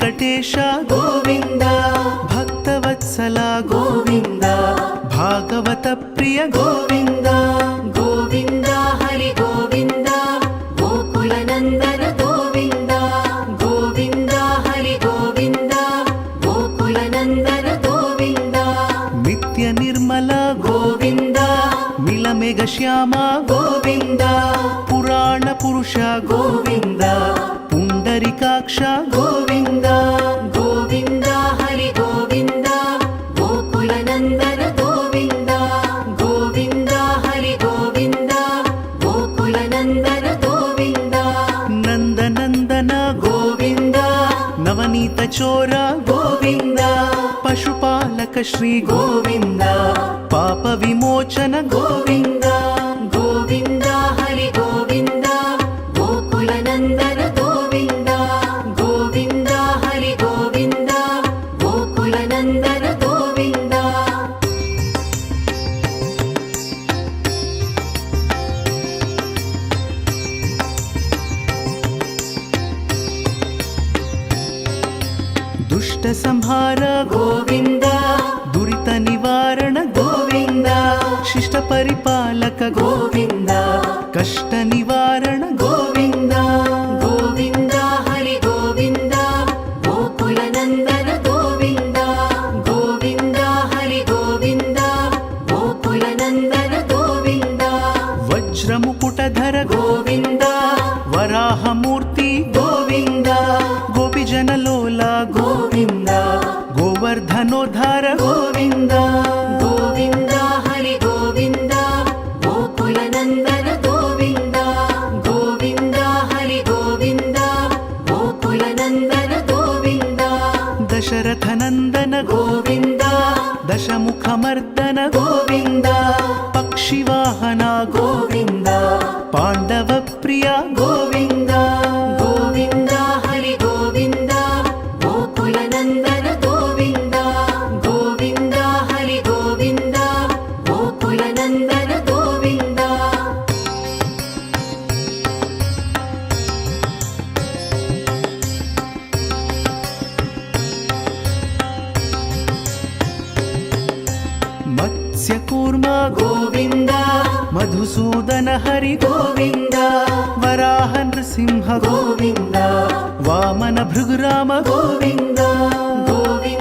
ವೆಂಕಟೇಶ ಗೋವಿಂದ ಭಕ್ತವತ್ಸಲ ಗೋವಿಂದ ಭಾಗವತ ಪ್ರಿಯ ಗೋವಿಂದ ಗೋವಿಂದ ಹರಿ ಗೋವಿಂದ ಗೋಕುಲ ನಂದನ ಗೋವಿಂದ ಗೋವಿಂದ ಹರಿ ಗೋವಿಂದ ಗೋಕುಲ ನಂದನ ಗೋವಿಂದ ನಿತ್ಯ ನಿರ್ಮಲ ಗೋವಿಂದ ಮಿಲಮೆಘ ಶ್ಯಾಮ ಗೋವಿಂದ ಪುರಾಣ ಪುರುಷ ಗೋವಿಂದ ಪುಂಡರಿಕಾಕ್ಷ ಗೋವಿಂದ ಗೋವಿಂದ ಹರಿ ಗೋವಿಂದ ಗೋಕುಲ ನಂದನ ಗೋವಿಂದ ಗೋವಿಂದ ಹರಿ ಗೋವಿಂದ ಗೋಕುಲ ನಂದನ ಗೋವಿಂದ ನಂದನಂದನ ಗೋವಿಂದ ನವನೀತ ಚೋರ ಗೋವಿಂದ ಪಶುಪಾಲಕ ಶ್ರೀ ಗೋವಿಂದ ಪಾಪ ವಿಮೋಚನ ಗೋವಿಂದ ಗೋವಿಂದ ಹರಿ ಗೋವಿಂದ ಗೋಕುಲ ನಂದನ ಗೋವಿಂದ ಗೋವಿಂದ ಹರಿ ಗೋವಿಂದ ಗೋಕುಲ ನಂದನ ಗೋವಿಂದ ದುಷ್ಟ ಸಂಹಾರ ಗೋವಿಂದ ದುರಿತ ನಿವಾರಣ ಗೋವಿಂದ ಶಿಷ್ಟ ಪರಿಪಾಲಕ ಗೋವಿಂದ ಕಷ್ಟ ನಿವಾರಣ ಗೋವಿಂದ ಗೋವಿಂದ ಹರಿ ಗೋವಿಂದ ಗೋಕುಲ ನಂದನ ಗೋವಿಂದ ಗೋವಿಂದ ಹರಿ ಗೋವಿಂದ ಗೋಕುಲ ನಂದನ ಗೋವಿಂದ ವಜ್ರ ಮುಕುಟಧರ ಗೋವಿಂದ ವರಾಹ ಮೂರ್ತಿ ಗೋವಿಂದ ಗೋಪಿಜನ ಲೋಲ ಗೋವಿಂದ ಗೋವರ್ಧನೋದ್ಧಾರ ಗೋವಿಂದ ಗೋವಿಂದ ಹರಿ ಗೋವಿಂದ ಗೋಕುಲ ನಂದನ ಗೋವಿಂದ ಗೋವಿಂದ ಹರಿ ಗೋವಿಂದ ಗೋಕುಲ ನಂದನ ಗೋವಿಂದ ದಶರಥ ನಂದನ ಗೋವಿಂದ ದಶಮುಖ ಮರ್ದನ ಗೋವಿಂದ ಪಕ್ಷಿವಾಹನ ಗೋವಿಂದ ಪಾಂಡವ ಪ್ರಿಯ ಗೋವಿಂದ ಗೋವಿಂದ ಹರಿ ಗೋವಿಂದ ಗೋಕುಲ ನಂದನ ಗೋವಿಂದ ಗೋವಿಂದ ಹರಿ ಗೋವಿಂದ ಗೋಕುಲ ನಂದನ ಗೋವಿಂದ ಮತ್ಸ್ಯ ಕೂರ್ಮ ಗೋವಿಂದ ಮಧುಸೂದನ ಹರಿ ಗೋವಿಂದ ವರಾಹ ನೃಸಿಂಹ ಗೋವಿಂದ ವಾಮನ ಭೃಗುರಾಮ ಗೋವಿಂದ ಗೋವಿಂದ